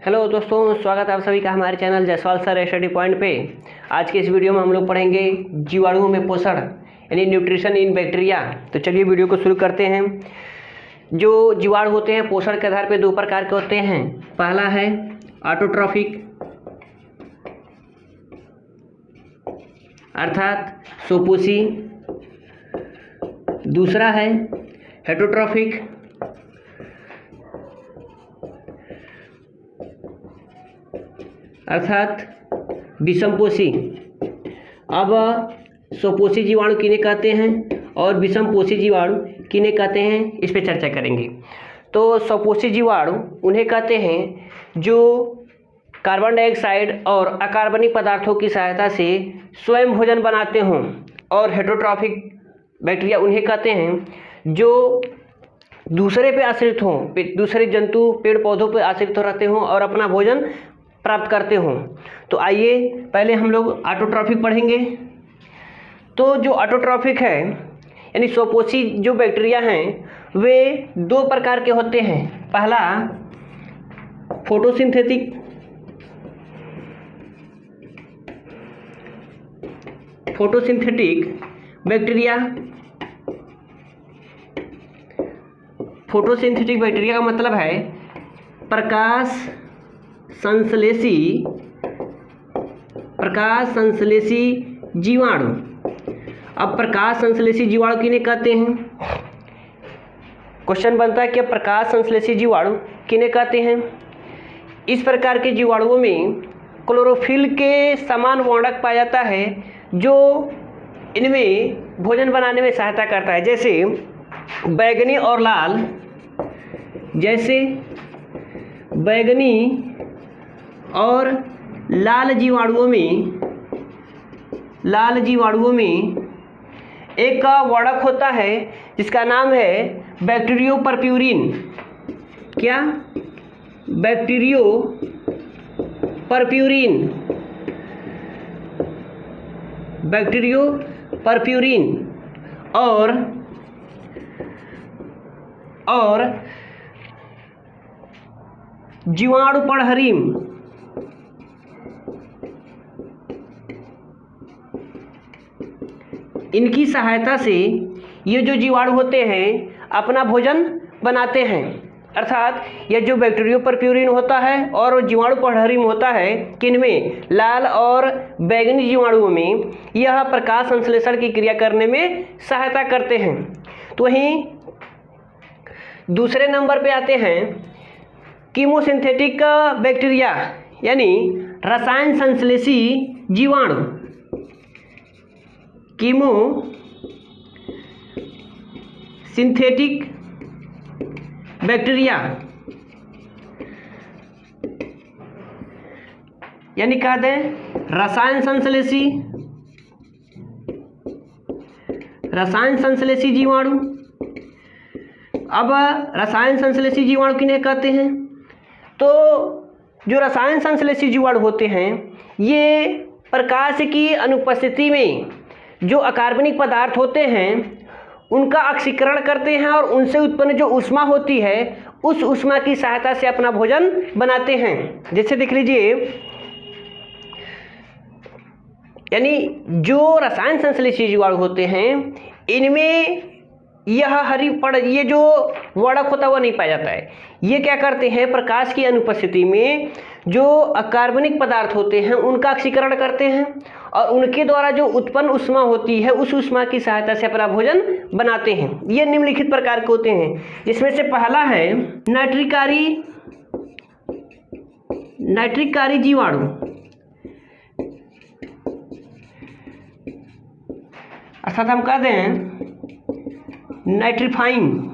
Hello दोस्तों, स्वागत है आप सभी का हमारे channel Jaiswal sir study point पे। आज के इस वीडियो में हम लोग पढ़ेंगे जीवाणुओं में पोषण यानी न्यूट्रिशन इन बैक्टीरिया। तो चलिए वीडियो को शुरू करते हैं। जो जीवाणु होते हैं पोषण के आधार पर दो प्रकार के होते हैं। पहला है ऑटोट्रॉफिक अर्थात स्वपोषी, दूसरा है हेटरोट्रॉफिक अर्थात विषमपोषी। अब स्वपोषी जीवाणु किन्हें कहते हैं और विषमपोषी जीवाणु किन्हें कहते हैं, इस पर चर्चा करेंगे। तो स्वपोषी जीवाणु उन्हें कहते हैं जो कार्बन डाइऑक्साइड और अकार्बनिक पदार्थों की सहायता से स्वयं भोजन बनाते हों, और हेटरोट्रॉफिक बैक्टीरिया उन्हें कहते हैं जो दूसरे पे आश्रित हों, दूसरे जंतु पेड़ पौधों पे आश्रित रहते हों और अपना भोजन प्राप्त करते हों। तो आइए पहले हम लोग ऑटोट्रॉफिक पढ़ेंगे। तो जो ऑटोट्रॉफिक है यानी स्वपोषी जो बैक्टीरिया हैं वे दो प्रकार के होते हैं। पहला फोटोसिंथेटिक बैक्टीरिया। फोटोसिंथेटिक बैक्टीरिया का मतलब है प्रकाश संश्लेषी जीवाणु। अब प्रकाश संश्लेषी जीवाणु किन्हें कहते हैं? क्वेश्चन बनता है कि प्रकाश संश्लेषी जीवाणु किन्हें कहते हैं। इस प्रकार के जीवाणुओं में क्लोरोफिल के समान वर्णक पाया जाता है जो इनमें भोजन बनाने में सहायता करता है। जैसे बैगनी और लाल, जैसे बैगनी और लाल जीवाणुओं में एक वर्णक होता है जिसका नाम है बैक्टीरियोपर्प्यूरिन। क्या? बैक्टीरियोपर्प्यूरिन। और जीवाणु पड़हरिम। इनकी सहायता से ये जो जीवाणु होते हैं अपना भोजन बनाते हैं। अर्थात यह जो बैक्टीरियोपर्प्यूरिन होता है और जीवाणु पड़हरिम होता है, किनमें? लाल और बैगनी जीवाणुओं में यह प्रकाश संश्लेषण की क्रिया करने में सहायता करते हैं। तो वहीं दूसरे नंबर पे आते हैं कीमोसिंथेटिक बैक्टीरिया यानी रसायन संश्लेषी जीवाणु। कीमोसिंथेटिक बैक्टीरिया यानी क्या दें? रसायन संश्लेषी जीवाणु। अब रसायन संश्लेषी जीवाणु किन्हें कहते हैं? तो जो रसायन संश्लेषी जीवाणु होते हैं ये प्रकाश की अनुपस्थिति में जो अकार्बनिक पदार्थ होते हैं उनका ऑक्सीकरण करते हैं और उनसे उत्पन्न जो ऊष्मा होती है उस ऊष्मा की सहायता से अपना भोजन बनाते हैं। जैसे देख लीजिए, यानी जो रसायन संश्लेषी जीवाणु होते हैं इनमें ये जो वर्णक होता है वह नहीं पाया जाता है। ये क्या करते हैं? प्रकाश की अनुपस्थिति में जो अकार्बनिक पदार्थ होते हैं उनका ऑक्सीकरण करते हैं और उनके द्वारा जो उत्पन्न ऊष्मा होती है उस ऊष्मा की सहायता से अपना भोजन बनाते हैं। ये निम्नलिखित प्रकार के होते हैं, जिसमें से पहला है नाइट्रिककारी जीवाणु। अर्थात हम कहते हैं नाइट्रीफाइंग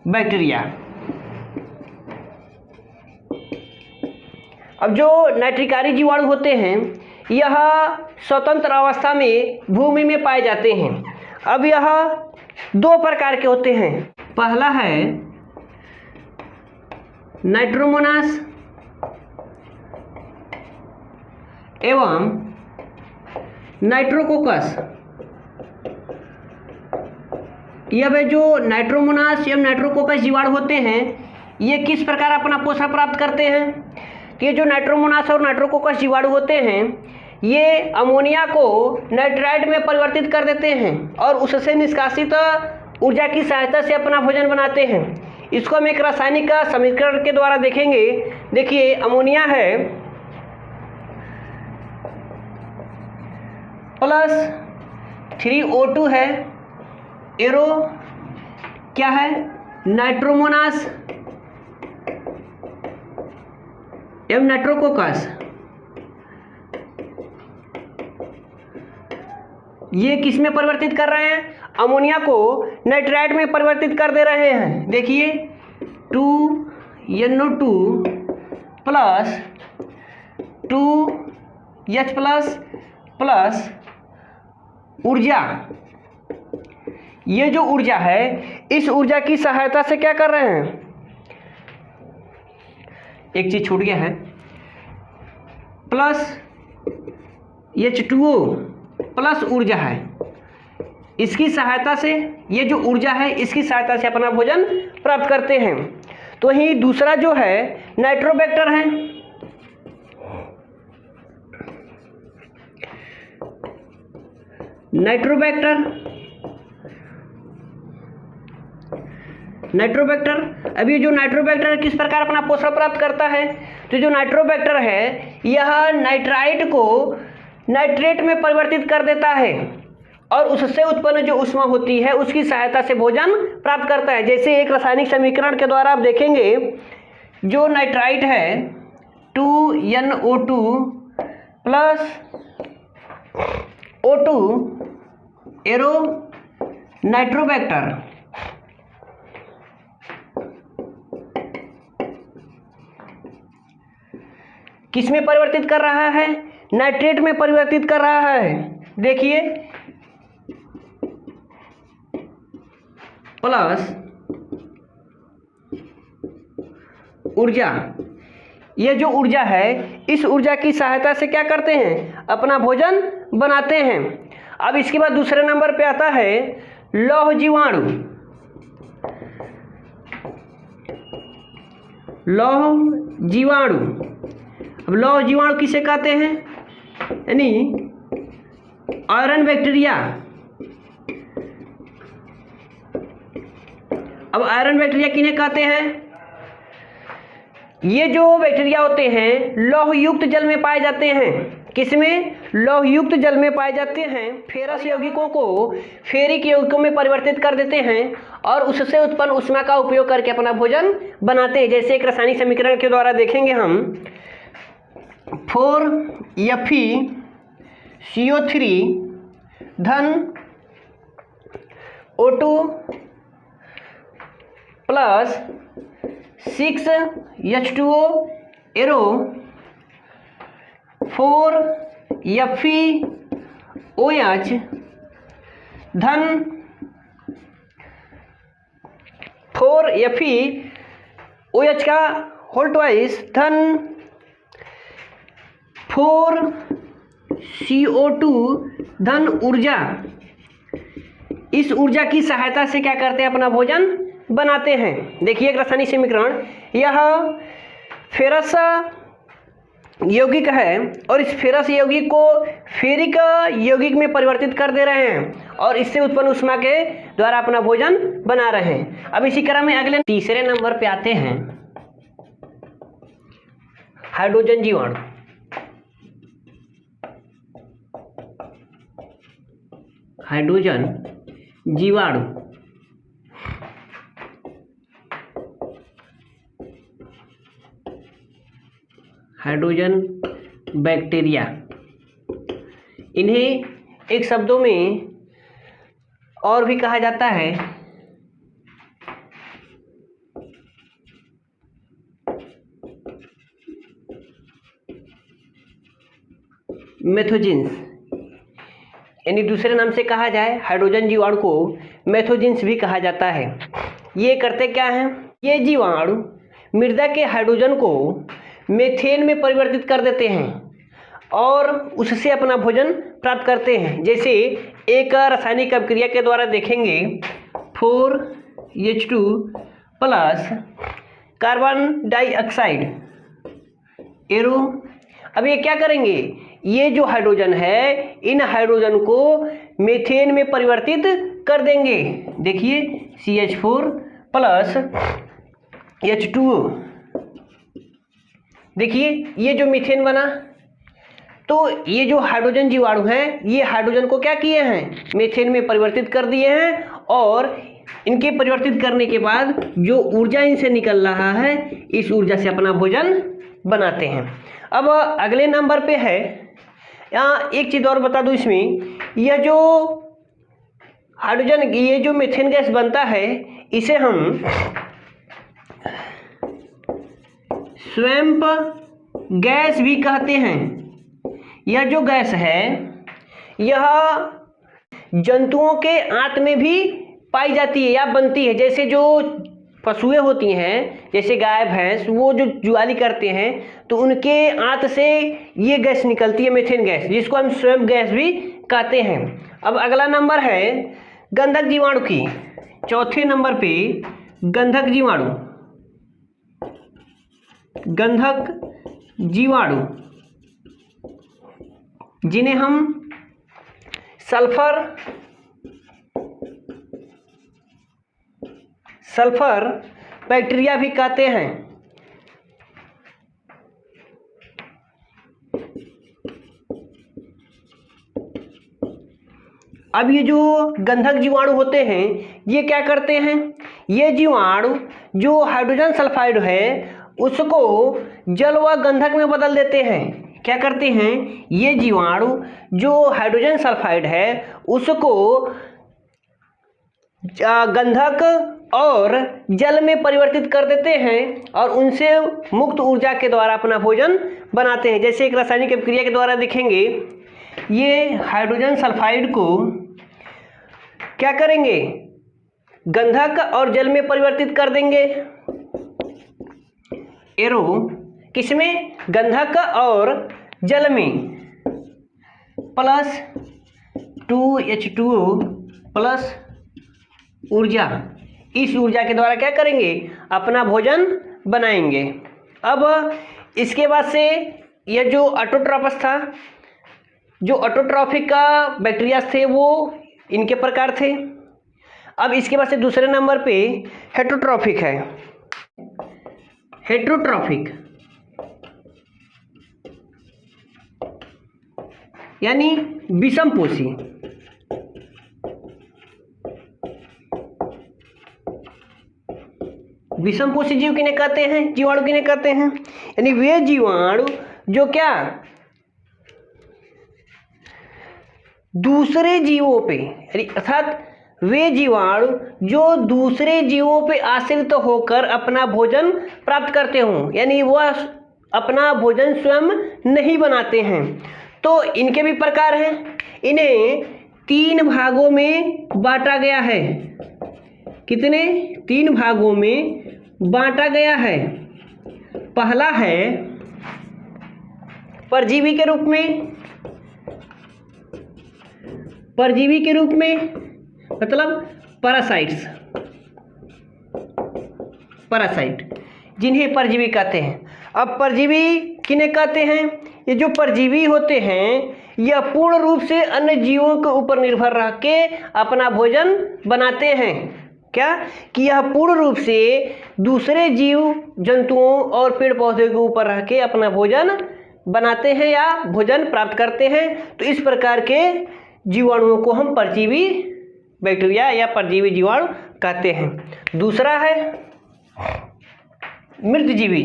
बैक्टीरिया। अब जो नाइट्रिकारी जीवाणु होते हैं यह स्वतंत्र अवस्था में भूमि में पाए जाते हैं। अब यह दो प्रकार के होते हैं। पहला है नाइट्रोमोनास एवं नाइट्रोकोकस। यह वे जो नाइट्रोमोनास एवं नाइट्रोकोकस जीवाणु होते हैं ये किस प्रकार अपना पोषण प्राप्त करते हैं? कि जो नाइट्रोमोनास और नाइट्रोकोकस जीवाणु होते हैं ये अमोनिया को नाइट्राइट में परिवर्तित कर देते हैं और उससे निष्कासित ऊर्जा की सहायता से अपना भोजन बनाते हैं। इसको हम एक रासायनिक समीकरण के द्वारा देखेंगे। देखिए अमोनिया है प्लस 3O2 है, एरो क्या है नाइट्रोमोनास एवं नाइट्रोकोकस, ये किस में परिवर्तित कर रहे हैं? अमोनिया को नाइट्राइट में परिवर्तित कर दे रहे हैं। देखिए 2NO2 प्लस 2H प्लस ऊर्जा, ये जो ऊर्जा है इस ऊर्जा की सहायता से क्या कर रहे हैं? एक चीज छूट गया है, प्लस H2O प्लस ऊर्जा है, इसकी सहायता से ये जो ऊर्जा है इसकी सहायता से अपना भोजन प्राप्त करते हैं। तो ही दूसरा जो है नाइट्रोबैक्टर है। नाइट्रोबैक्टर अब ये जो नाइट्रोबैक्टर किस प्रकार अपना पोषण प्राप्त करता है? तो जो नाइट्रोबैक्टर है यह नाइट्राइट को नाइट्रेट में परिवर्तित कर देता है और उससे उत्पन्न जो ऊष्मा होती है उसकी सहायता से भोजन प्राप्त करता है। जैसे एक रासायनिक समीकरण के द्वारा आप देखेंगे, जो नाइट्राइट है 2NO2 plus O2 arrow Nitrobacter, किस में परिवर्तित कर रहा है? नाइट्रेट में परिवर्तित कर रहा है। देखिए प्लस ऊर्जा, ये जो ऊर्जा है इस ऊर्जा की सहायता से क्या करते हैं? अपना भोजन बनाते हैं। अब इसके बाद दूसरे नंबर पे आता है लौह जीवाणु। लौह जीवाणु, अब लौह जीवाणु किसे कहते हैं? यानी आयरन बैक्टीरिया। अब आयरन बैक्टीरिया किन्हें कहते हैं? ये जो बैक्टीरिया होते हैं लौह युक्त जल में पाए जाते हैं। किसमें? लौह युक्त जल में पाए जाते हैं। फेरस यौगिकों को फेरिक यौगिकों में परिवर्तित कर देते हैं और उससे उत्पन्न ऊष्मा का उपयोग करके अपना भोजन बनाते हैं। जैसे एक रासायनिक समीकरण के द्वारा देखेंगे हम 4FeCO3 धन O2 plus 6H2O arrow 4FeOH धन 4FeOH का होल ट्वाइस धन 4CO2 धन ऊर्जा। इस ऊर्जा की सहायता से क्या करते हैं? अपना भोजन बनाते हैं। देखिए एक रासायनिक समीकरण, यह फेरस यौगिक है और इस फेरस यौगिक को फेरिक यौगिक में परिवर्तित कर दे रहे हैं और इससे उत्पन्न ऊष्मा के द्वारा अपना भोजन बना रहे हैं। अब इसी क्रम में अगले तीसरे नंबर पे आते हैं हाइड्रोजन जीवाणु। हाइड्रोजन जीवाणु हाइड्रोजन बैक्टीरिया, इन्हें एक शब्दों में और भी कहा जाता है मेथोजिन्स, यानी दूसरे नाम से कहा जाए हाइड्रोजन जीवाणु को मेथोजिन्स भी कहा जाता है। ये करते क्या हैं? ये जीवाणु मृदा के हाइड्रोजन को मेथेन में परिवर्तित कर देते हैं और उससे अपना भोजन प्राप्त करते हैं। जैसे एक रासायनिक अभिक्रिया के द्वारा देखेंगे 4H2 plus carbon dioxide, arrow. अब ये क्या करेंगे, ये जो हाइड्रोजन है इन हाइड्रोजन को मीथेन में परिवर्तित कर देंगे। देखिए CH4 प्लस H2O, देखिए ये जो मीथेन बना, तो ये जो हाइड्रोजन जीवाणु हैं ये हाइड्रोजन को क्या किए हैं, मीथेन में परिवर्तित कर दिए हैं, और इनके परिवर्तित करने के बाद जो ऊर्जा इनसे निकल रहा है इस ऊर्जा से अपना भोजन बनाते हैं। अब अगले नंबर पे है, यहाँ एक चीज़ और बता दूं इसमें, यह जो हाइड्रोजन, ये जो मीथेन गैस बनता है इसे हम स्वयं गैस भी कहते हैं। यह जो गैस है यह जंतुओं के आंत में भी पाई जाती है या बनती है। जैसे जो पशुएं होती हैं, जैसे गाय भैंस, वो जो जुआली करते हैं तो उनके आंत से ये गैस निकलती है, मीथेन गैस, जिसको हम स्वयं गैस भी कहते हैं। अब अगला नंबर है गंधक जीवाणु की, चौथे नंबर पे गंधक जीवाणु, गंधक जीवाणु जिन्हें हम सल्फर बैक्टीरिया भी कहते हैं। अब ये जो गंधक जीवाणु होते हैं ये क्या करते हैं, ये जीवाणु जो हाइड्रोजन सल्फाइड है उसको जल व गंधक में बदल देते हैं। क्या करते हैं, ये जीवाणु जो हाइड्रोजन सल्फाइड है उसको गंधक और जल में परिवर्तित कर देते हैं और उनसे मुक्त ऊर्जा के द्वारा अपना भोजन बनाते हैं। जैसे एक रासायनिक अभिक्रिया के द्वारा देखेंगे, ये हाइड्रोजन सल्फाइड को क्या करेंगे, गंधक और जल में परिवर्तित कर देंगे। एरो किसमें, गंधक और जल में, प्लस 2H2O प्लस ऊर्जा, इस ऊर्जा के द्वारा क्या करेंगे, अपना भोजन बनाएंगे। अब इसके बाद से यह जो ऑटोट्रॉपस था, जो ऑटोट्रॉफिक का बैक्टीरिया थे वो इनके प्रकार थे। अब इसके बाद से दूसरे नंबर पे हेटरोट्रॉफिक है। हेटरोट्रॉफिक यानी विषमपोषी। विषमपोषी जीव किन्हें कहते हैं, जीवाणु किन्हें कहते हैं, यानी वे जीवाणु जो क्या दूसरे जीवों पे, अर्थात वे जीवाणु जो दूसरे जीवों पे आश्रित होकर अपना भोजन प्राप्त करते हों, यानी वह अपना भोजन स्वयं नहीं बनाते हैं। तो इनके भी प्रकार हैं। इन्हें 3 भागों में बांटा गया है। कितने, 3 भागों में बांटा गया है। पहला है परजीवी के रूप में, परजीवी के रूप में मतलब पैरासाइट्स, पैरासाइट जिन्हें परजीवी कहते हैं। अब परजीवी किन्हें कहते हैं, ये जो परजीवी होते हैं यह पूर्ण रूप से अन्य जीवों के ऊपर निर्भर रह के अपना भोजन बनाते हैं। क्या कि यह पूर्ण रूप से दूसरे जीव जंतुओं और पेड़ पौधे के ऊपर रह के अपना भोजन बनाते हैं या भोजन प्राप्त करते हैं। तो इस प्रकार के जीवाणुओं को हम परजीवी बैक्टीरिया या परजीवी जीवाणु कहते हैं। दूसरा है मृतजीवी।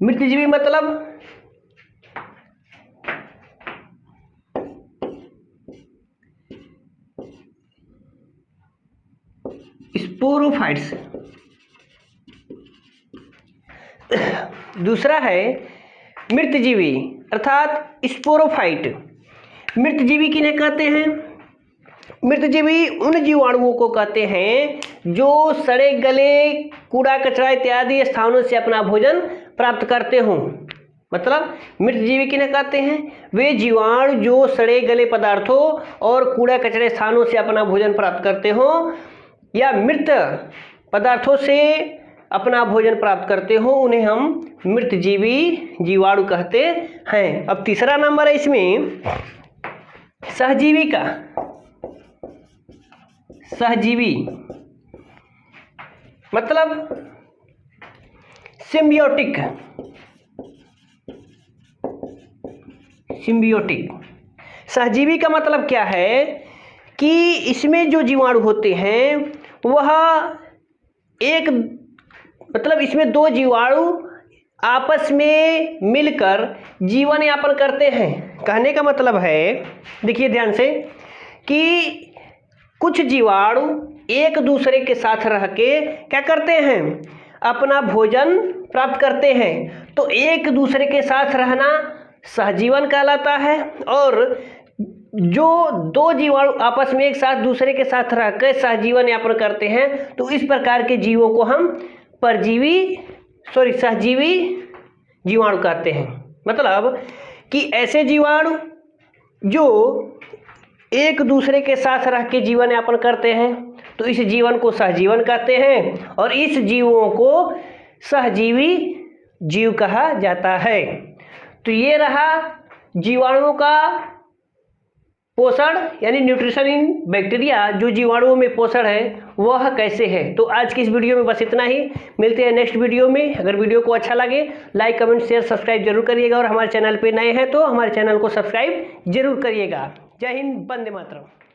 मृतजीवी मतलब स्पोरोफाइट्स। दूसरा है मृतजीवी अर्थात स्पोरोफाइट। मृतजीवी किन्हें कहते हैं, मृतजीवी उन जीवाणुओं को कहते हैं जो सड़े गले कूड़ा कचरा इत्यादि स्थानों से अपना भोजन प्राप्त करते हों। मतलब मृतजीवी किन्हें कहते हैं, वे जीवाणु जो सड़े गले पदार्थों और कूड़ा कचरे स्थानों से अपना भोजन प्राप्त करते हों। या मृत पदार्थों से अपना भोजन प्राप्त करते हो उन्हें हम मृतजीवी जीवाणु कहते हैं। अब तीसरा नंबर है इसमें सहजीवी का। सहजीवी मतलब सिम्बियोटिक। सिम्बियोटिक सहजीवी का मतलब क्या है कि इसमें जो जीवाणु होते हैं वह एक मतलब इसमें दो जीवाणु आपस में मिलकर जीवन यापन करते हैं। कहने का मतलब है, देखिए ध्यान से, कि कुछ जीवाणु एक दूसरे के साथ रह के क्या करते हैं, अपना भोजन प्राप्त करते हैं। तो एक दूसरे के साथ रहना सहजीवन कहलाता है। और जो दो जीवाणु आपस में एक साथ दूसरे के साथ रहकर सहजीवन यापन करते हैं तो इस प्रकार के जीवों को हम सहजीवी जीवाणु कहते हैं। मतलब कि ऐसे जीवाणु जो एक दूसरे के साथ रह के जीवन यापन करते हैं तो इस जीवन को सहजीवन कहते हैं और इस जीवों को सहजीवी जीव कहा जाता है। तो ये रहा जीवाणुओं का पोषण यानी न्यूट्रिशन इन बैक्टीरिया, जो जीवाणुओं में पोषण है वह कैसे है। तो आज की इस वीडियो में बस इतना ही। मिलते हैं नेक्स्ट वीडियो में। अगर वीडियो को अच्छा लगे लाइक कमेंट शेयर सब्सक्राइब जरूर करिएगा और हमारे चैनल पे नए हैं तो हमारे चैनल को सब्सक्राइब जरूर करिएगा। जय हिंद, वंदे मातरम।